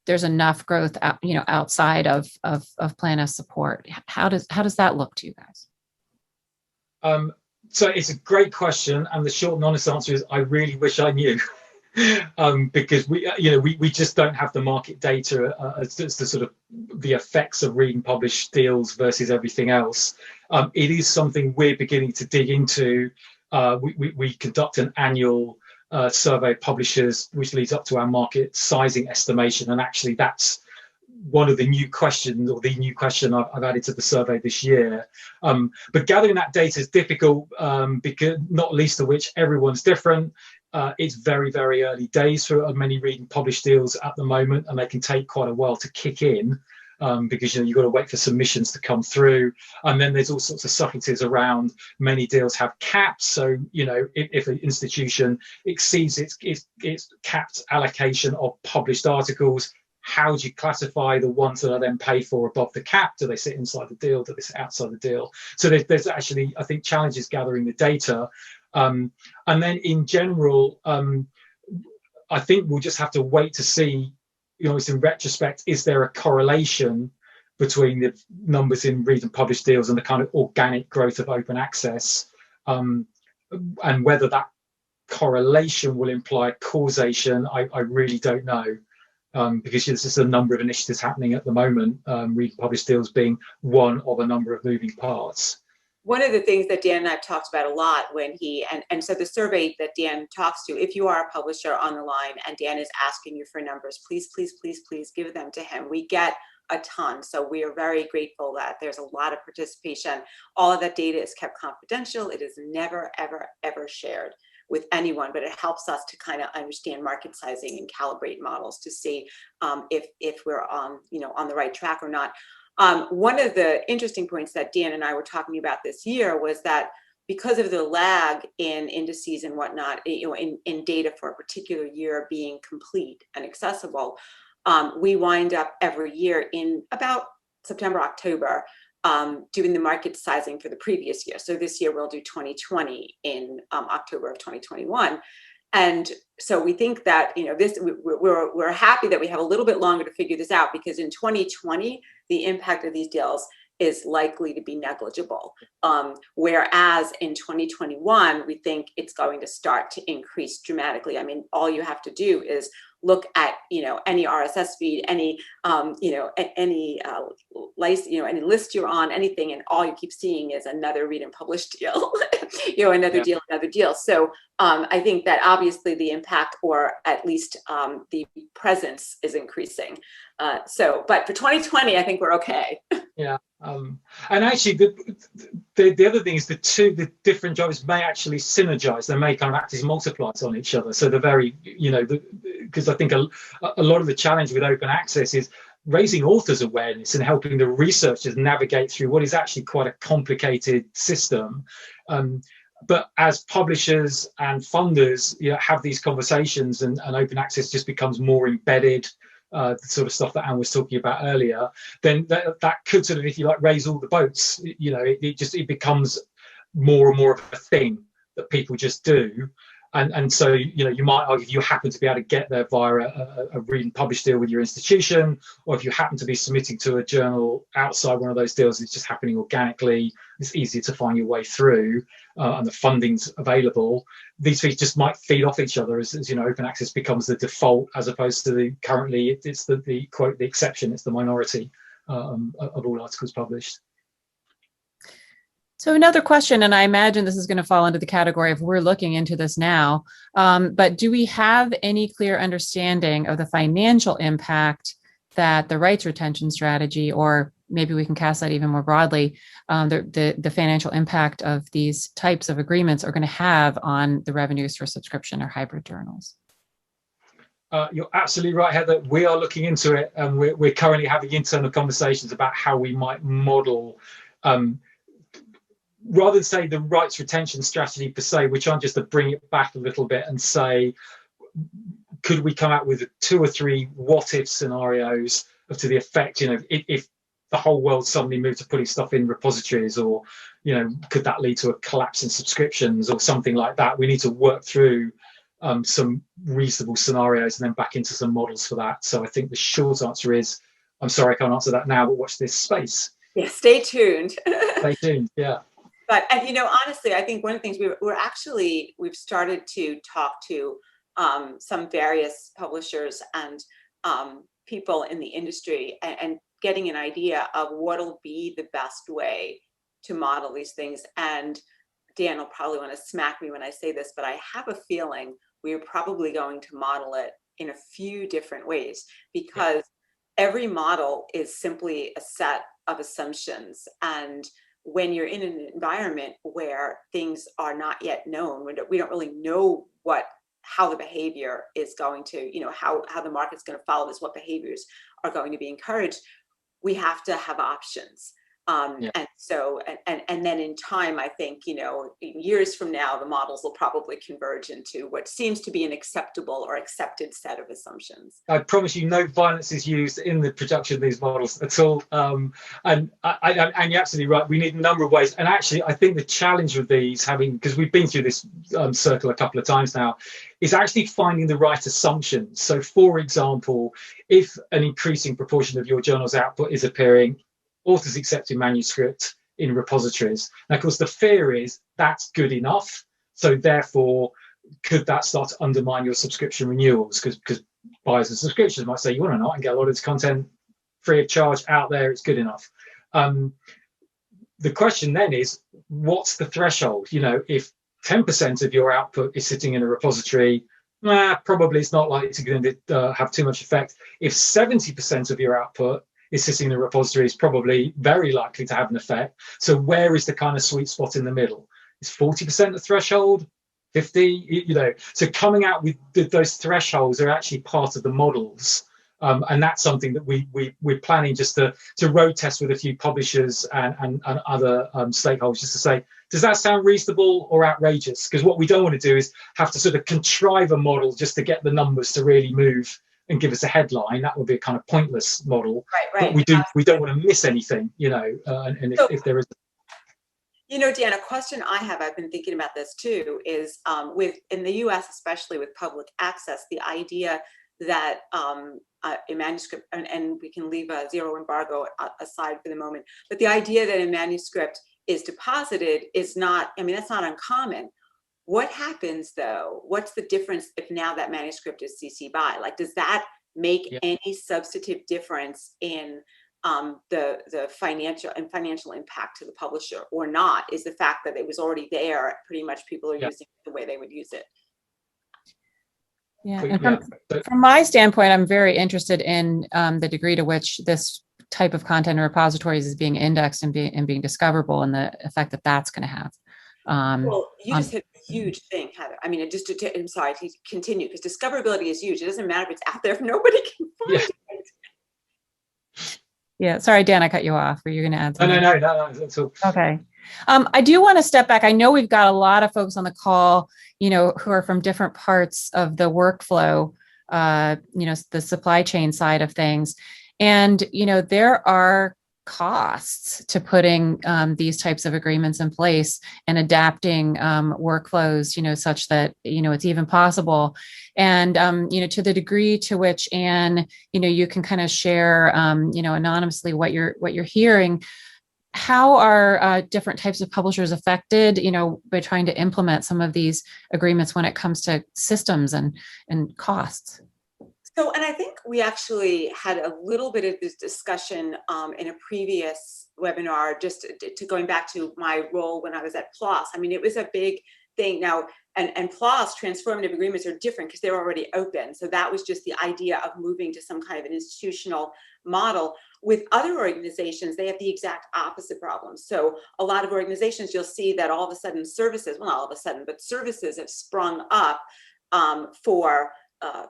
there's enough growth outside of Plan S support? How does that look to you guys? So it's a great question, and the short and honest answer is I really wish I knew. Because we just don't have the market data as to sort of the effects of read and publish deals versus everything else. It is something we're beginning to dig into. We conduct an annual survey of publishers, which leads up to our market sizing estimation, and actually that's one of the new questions, or the new question I've added to the survey this year. But gathering that data is difficult, because not least of which everyone's different. It's very, very early days for many read and publish deals at the moment, and they can take quite a while to kick in, because you've got to wait for submissions to come through. And then there's all sorts of subtleties around. Many deals have caps, so if an institution exceeds its capped allocation of published articles, how do you classify the ones that are then paid for above the cap? Do they sit inside the deal? Do they sit outside the deal? So there's actually, I think, challenges gathering the data. And then in general, I think we'll just have to wait to see, it's in retrospect, is there a correlation between the numbers in read and publish deals and the kind of organic growth of open access, and whether that correlation will imply causation, I really don't know. Because there's just a number of initiatives happening at the moment, read and publish deals being one of a number of moving parts. one of the things that Dan and I have talked about a lot when and so the survey that Dan talks to, if you are a publisher on the line and Dan is asking you for numbers, please, please, please, please give them to him. We get a ton. So we are very grateful that there's a lot of participation. All of that data is kept confidential. It is never, ever, ever shared with anyone, but it helps us to kind of understand market sizing and calibrate models to see if we're on the right track or not. One of the interesting points that Dan and I were talking about this year was that because of the lag in indices and whatnot, in data for a particular year being complete and accessible, we wind up every year in about September, October, doing the market sizing for the previous year. So this year we'll do 2020 in October of 2021. And so we think that, we're happy that we have a little bit longer to figure this out, because in 2020, the impact of these deals is likely to be negligible. Whereas in 2021, we think it's going to start to increase dramatically. I mean, all you have to do is look at, any RSS feed, any any list you're on, anything, and all you keep seeing is another read and publish deal, another deal. So I think that obviously the impact, or at least the presence, is increasing. But for 2020, I think we're okay. Yeah. And actually, the other thing is the different drivers may actually synergize. They may kind of act as multipliers on each other. So because I think a lot of the challenge with open access is raising authors' awareness and helping the researchers navigate through what is actually quite a complicated system. But as publishers and funders have these conversations, and open access just becomes more embedded, the sort of stuff that Anne was talking about earlier, then that could sort of, if you like, raise all the boats. It becomes more and more of a thing that people just do. And so, you might argue, if you happen to be able to get there via a read and publish deal with your institution, or if you happen to be submitting to a journal outside one of those deals, it's just happening organically, it's easier to find your way through, and the funding's available. These things just might feed off each other as open access becomes the default, as opposed to currently it's the quote, the exception, it's the minority of all articles published. So another question, and I imagine this is going to fall into the category of we're looking into this now, but do we have any clear understanding of the financial impact that the rights retention strategy, or maybe we can cast that even more broadly, the financial impact of these types of agreements are going to have on the revenues for subscription or hybrid journals? You're absolutely right, Heather. We are looking into it, and we're currently having internal conversations about how we might model, rather than say the rights retention strategy per se, we're trying just to bring it back a little bit and say, could we come out with 2 or 3 what-if scenarios to the effect, if the whole world suddenly moved to putting stuff in repositories, or, could that lead to a collapse in subscriptions or something like that? We need to work through some reasonable scenarios and then back into some models for that. So I think the short answer is, I'm sorry, I can't answer that now, but watch this space. Yeah, stay tuned. Stay tuned, yeah. But honestly, I think one of the things we've started to talk to some various publishers and people in the industry, and getting an idea of what'll be the best way to model these things. And Dan will probably want to smack me when I say this, but I have a feeling we're probably going to model it in a few different ways, because every model is simply a set of assumptions. And when you're in an environment where things are not yet known, we don't really know how the behavior is going to, how the market's going to follow this, what behaviors are going to be encouraged, we have to have options. And so, and then in time, I think, years from now, the models will probably converge into what seems to be an acceptable or accepted set of assumptions. I promise you, no violence is used in the production of these models at all. And you're absolutely right. We need a number of ways. And actually, I think the challenge with these, because we've been through this circle a couple of times now, is actually finding the right assumptions. So, for example, if an increasing proportion of your journal's output is appearing authors accepting manuscript in repositories. Now, of course, the fear is that's good enough. So therefore, could that start to undermine your subscription renewals? Because buyers and subscriptions might say, you want to know, I can get a lot of this content free of charge out there, it's good enough. the question then is, what's the threshold? If 10% of your output is sitting in a repository, probably it's not likely to have too much effect. If 70% of your output is sitting in a repository, it's probably very likely to have an effect. So where is the kind of sweet spot in the middle? Is 40% the threshold? 50? So coming out with those thresholds are actually part of the models. And that's something that we're planning just to road test with a few publishers and other stakeholders, just to say, does that sound reasonable or outrageous? Because what we don't want to do is have to sort of contrive a model just to get the numbers to really move and give us a headline. That would be a kind of pointless model. Right. But we don't want to miss anything, and if there is. Dan, a question I have, I've been thinking about this too, is in the US, especially with public access, the idea that a manuscript, and we can leave a zero embargo aside for the moment, but the idea that a manuscript is deposited is not, that's not uncommon. What happens though? What's the difference if now that manuscript is CC BY? Like, does that make any substantive difference in the financial impact to the publisher or not? Is the fact that it was already there, pretty much people are using it the way they would use it? Yeah, and from my standpoint, I'm very interested in the degree to which this type of content in repositories is being indexed and being discoverable, and the effect that that's going to have. Well, you just hit a huge thing, Heather. I'm sorry to continue, because discoverability is huge. It doesn't matter if it's out there if nobody can find it. Yeah, sorry, Dan, I cut you off. Were you going to add something? No, that's all. Okay. I do want to step back. I know we've got a lot of folks on the call, who are from different parts of the workflow, the supply chain side of things. And, there are costs to putting these types of agreements in place and adapting workflows, such that, it's even possible. And, to the degree to which, Anne, you can kind of share, anonymously what you're hearing. How are different types of publishers affected, by trying to implement some of these agreements when it comes to systems and costs? So, and I think we actually had a little bit of this discussion in a previous webinar, just to going back to my role when I was at PLOS. It was a big thing now, and PLOS transformative agreements are different because they're already open. So that was just the idea of moving to some kind of an institutional model. With other organizations, they have the exact opposite problem. So a lot of organizations, you'll see that all of a sudden services, well, not all of a sudden, but services have sprung up for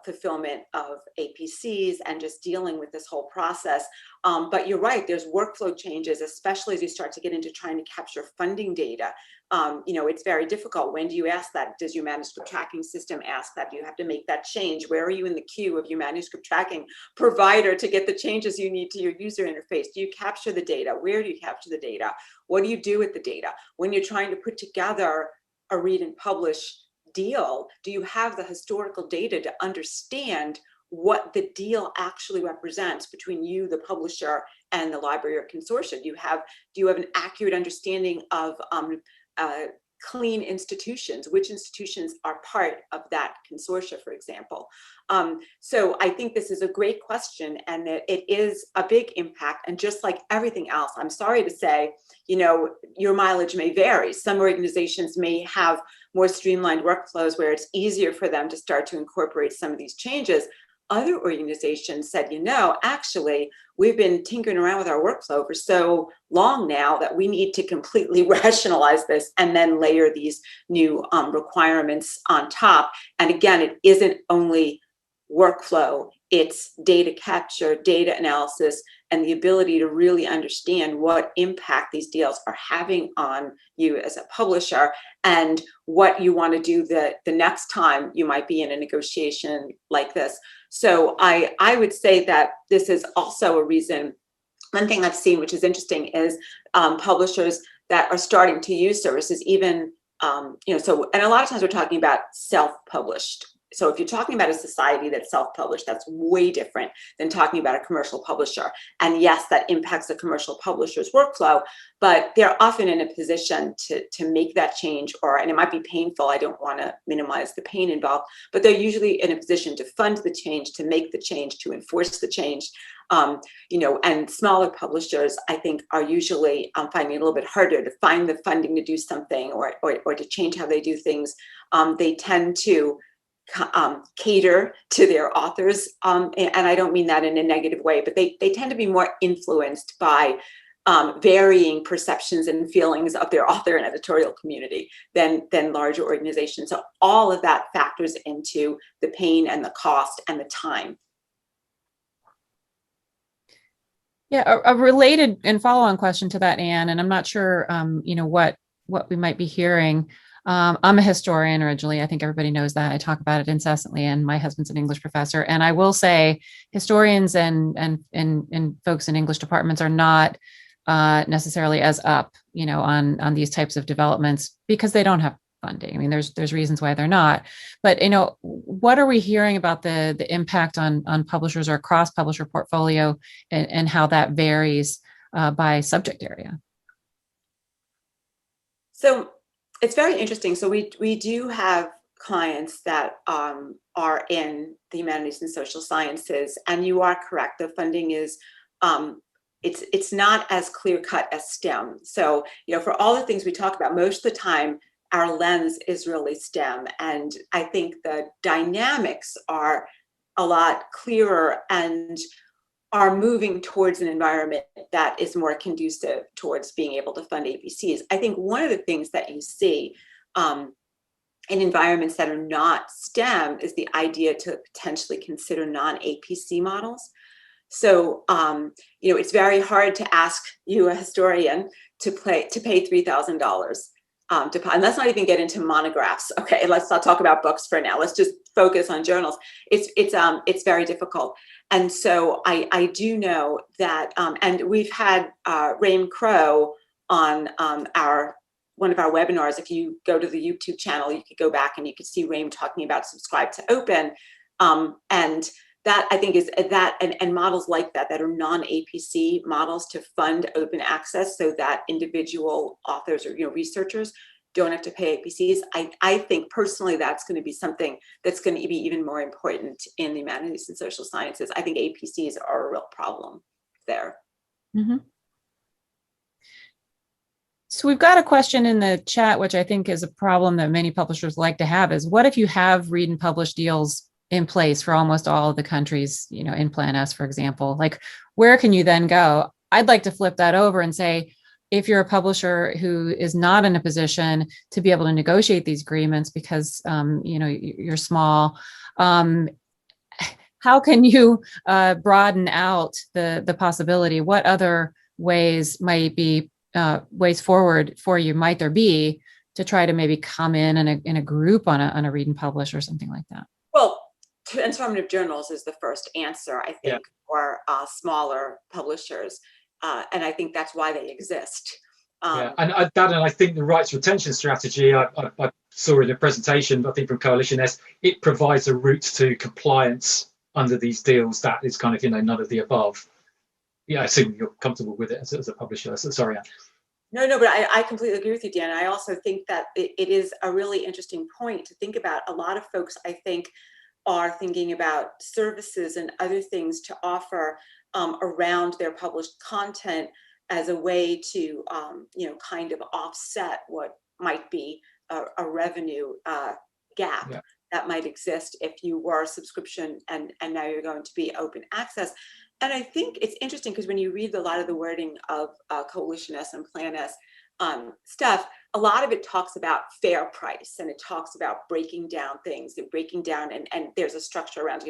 fulfillment of APCs and just dealing with this whole process. But you're right, there's workflow changes, especially as you start to get into trying to capture funding data. It's very difficult. When do you ask that? Does your manuscript tracking system ask that? Do you have to make that change? Where are you in the queue of your manuscript tracking provider to get the changes you need to your user interface? Do you capture the data? Where do you capture the data? What do you do with the data? When you're trying to put together a read and publish deal, do you have the historical data to understand what the deal actually represents between you, the publisher, and the library or consortia? Do you have an accurate understanding of clean institutions? Which institutions are part of that consortia, for example? So I think this is a great question, and it is a big impact. And just like everything else, I'm sorry to say, your mileage may vary. Some organizations may have more streamlined workflows where it's easier for them to start to incorporate some of these changes. Other organizations said, actually, we've been tinkering around with our workflow for so long now that we need to completely rationalize this and then layer these new requirements on top. And again, it isn't only workflow, it's data capture, data analysis, and the ability to really understand what impact these deals are having on you as a publisher and what you want to do the next time you might be in a negotiation like this. So I would say that this is also a reason. One thing I've seen, which is interesting, is publishers that are starting to use services, even, and a lot of times we're talking about self-published so if you're talking about a society that's self-published, that's way different than talking about a commercial publisher. And yes, that impacts the commercial publisher's workflow, but they're often in a position to make that change, and it might be painful. I don't want to minimize the pain involved, but they're usually in a position to fund the change, to make the change, to enforce the change. And smaller publishers, I think, are usually finding it a little bit harder to find the funding to do something or to change how they do things. They tend to cater to their authors, and I don't mean that in a negative way, but they tend to be more influenced by varying perceptions and feelings of their author and editorial community than larger organizations. So all of that factors into the pain and the cost and the time. Yeah, a related and follow-on question to that, Anne, and I'm not sure, what we might be hearing. I'm a historian originally. I think everybody knows that. I talk about it incessantly, and my husband's an English professor. And I will say, historians and folks in English departments are not necessarily as up, on these types of developments because they don't have funding. I mean, there's reasons why they're not. But what are we hearing about the impact on publishers or cross publisher portfolio and how that varies by subject area? So it's very interesting. So we do have clients that are in the humanities and social sciences, and you are correct. The funding is it's not as clear cut as STEM. So for all the things we talk about, most of the time our lens is really STEM, and I think the dynamics are a lot clearer and are moving towards an environment that is more conducive towards being able to fund APCs. I think one of the things that you see in environments that are not STEM is the idea to potentially consider non-APC models. So, it's very hard to ask you, a historian, to pay $3,000. And let's not even get into monographs. Okay, let's not talk about books for now. Let's just focus on journals. It's very difficult. And so I do know that, and we've had Raym Crow on one of our webinars. If you go to the YouTube channel, you could go back and you could see Raym talking about subscribe to open. And that, I think, is that, and models like that are non-APC models to fund open access so that individual authors or researchers don't have to pay APCs. I think personally that's going to be something that's going to be even more important in the humanities and social sciences. I think APCs are a real problem there. Mm-hmm. So we've got a question in the chat, which I think is a problem that many publishers like to have, is what if you have read and publish deals in place for almost all of the countries, in Plan S, for example? Like, where can you then go? I'd like to flip that over and say, if you're a publisher who is not in a position to be able to negotiate these agreements because, you're small, how can you broaden out the possibility? What other ways might be ways forward for you might there be to try to maybe come in a group on a read and publish or something like that? Well, Transformative Journals is the first answer, I think, Yeah. for smaller publishers, and I think that's why they exist. And I think the rights retention strategy I saw in the presentation, I think from Coalition S, it provides a route to compliance under these deals that is kind of none of the above. Yeah, I assume you're comfortable with it as a publisher. So, sorry, Anne. No, but I completely agree with you, Dan. I also think that it is a really interesting point to think about. A lot of folks, I think, are thinking about services and other things to offer around their published content as a way to, kind of offset what might be a revenue gap that might exist if you were a subscription and now you're going to be open access. And I think it's interesting because when you read a lot of the wording of Coalition S and Plan S stuff, a lot of it talks about fair price, and it talks about breaking down things and breaking down, and there's a structure around,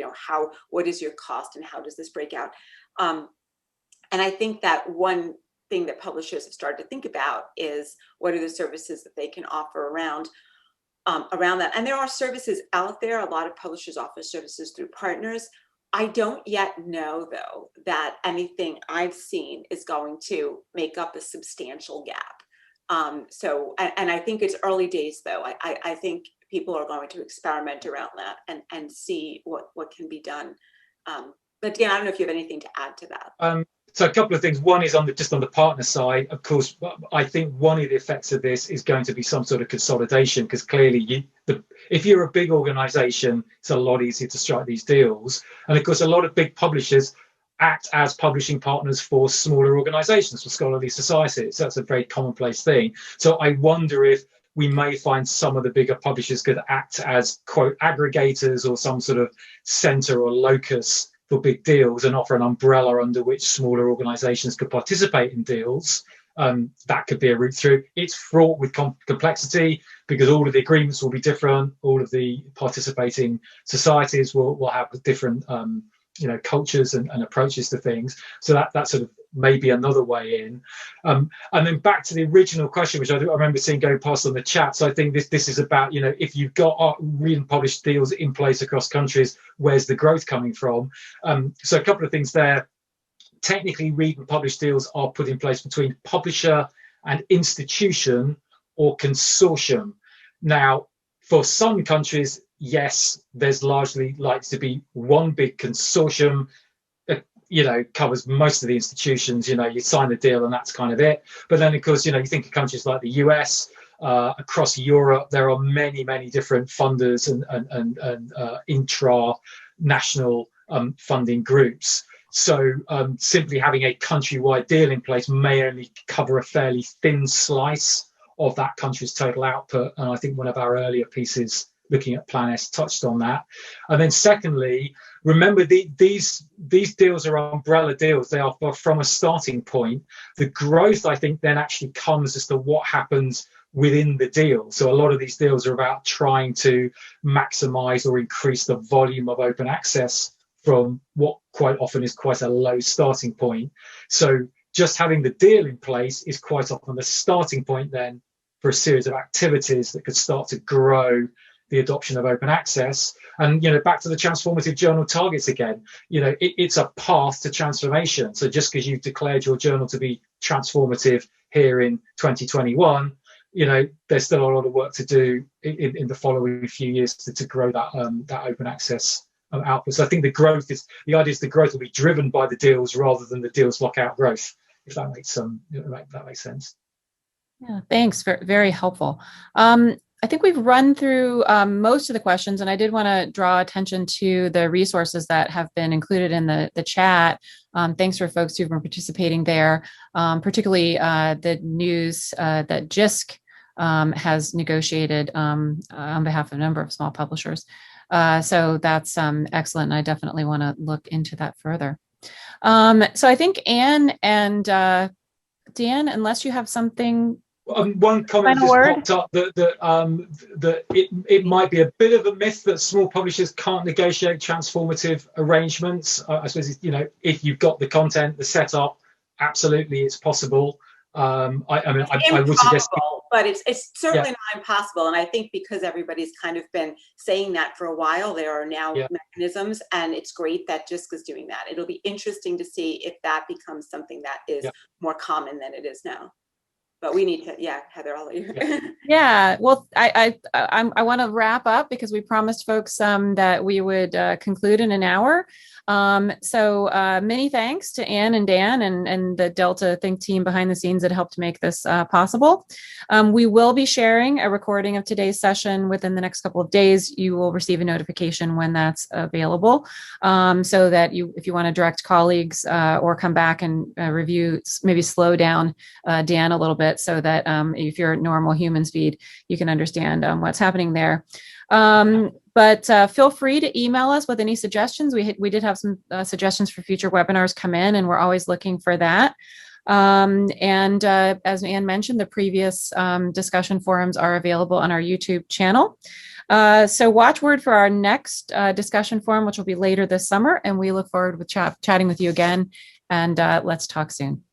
what is your cost and how does this break out? And I think that one thing that publishers have started to think about is what are the services that they can offer around that. And there are services out there. A lot of publishers offer services through partners. I don't yet know, though, that anything I've seen is going to make up a substantial gap. And I think it's early days, though. I think people are going to experiment around that and see what can be done. But Dan, I don't know if you have anything to add to that. So a couple of things. One is just on the partner side. Of course, I think one of the effects of this is going to be some sort of consolidation, because clearly, if you're a big organization, it's a lot easier to strike these deals. And of course, a lot of big publishers act as publishing partners for smaller organizations, for scholarly societies. That's a very commonplace thing. So I wonder if we may find some of the bigger publishers could act as, quote, aggregators or some sort of center or locus for big deals and offer an umbrella under which smaller organizations could participate in deals. That could be a route through. It's fraught with complexity, because all of the agreements will be different. All of the participating societies will have different cultures and approaches to things. So that sort of maybe another way in. And then back to the original question, which I remember seeing going past on the chat. So I think this is about, if you've got read and published deals in place across countries, where's the growth coming from? So a couple of things there. Technically, read and publish deals are put in place between publisher and institution or consortium. Now, for some countries, yes, there's largely likely to be one big consortium that, covers most of the institutions. You sign the deal and that's kind of it. But then, of course, you think of countries like the US, across Europe, there are many, many different funders and intra-national funding groups. So simply having a countrywide deal in place may only cover a fairly thin slice of that country's total output. And I think one of our earlier pieces looking at Plan S touched on that. And then secondly, remember these deals are umbrella deals. They are from a starting point. The growth, I think, then actually comes as to what happens within the deal. So a lot of these deals are about trying to maximize or increase the volume of open access from what quite often is quite a low starting point. So just having the deal in place is quite often the starting point then for a series of activities that could start to grow the adoption of open access. And back to the transformative journal targets again, it's a path to transformation. So just because you've declared your journal to be transformative here in 2021, there's still a lot of work to do in the following few years to grow that open access output. So I think the idea is the growth will be driven by the deals rather than the deals lock out growth, if that makes sense. Yeah, thanks. Very helpful. I think we've run through most of the questions, and I did want to draw attention to the resources that have been included in the chat. Thanks for folks who've been participating there, particularly the news that JISC has negotiated on behalf of a number of small publishers. So that's excellent, and I definitely want to look into that further. So I think Anne and Dan, unless you have something. One comment just popped up that it might be a bit of a myth that small publishers can't negotiate transformative arrangements. I suppose if you've got the content, the setup, absolutely, it's possible. I would suggest, but it's certainly not impossible. And I think because everybody's kind of been saying that for a while, there are now mechanisms, and it's great that JISC is doing that. It'll be interesting to see if that becomes something that is more common than it is now. But we need to, Heather, I'll let you. Yeah, well, I want to wrap up because we promised folks that we would conclude in an hour. So many thanks to Anne and Dan and the Delta Think team behind the scenes that helped make this possible. We will be sharing a recording of today's session within the next couple of days. You will receive a notification when that's available, so that if you want to direct colleagues or come back and review, maybe slow down Dan a little bit so that if you're at normal human speed, you can understand what's happening there. But feel free to email us with any suggestions. We did have some suggestions for future webinars come in, and we're always looking for that. And as Anne mentioned, the previous discussion forums are available on our YouTube channel. So watch word for our next discussion forum, which will be later this summer. And we look forward to chatting with you again. And let's talk soon.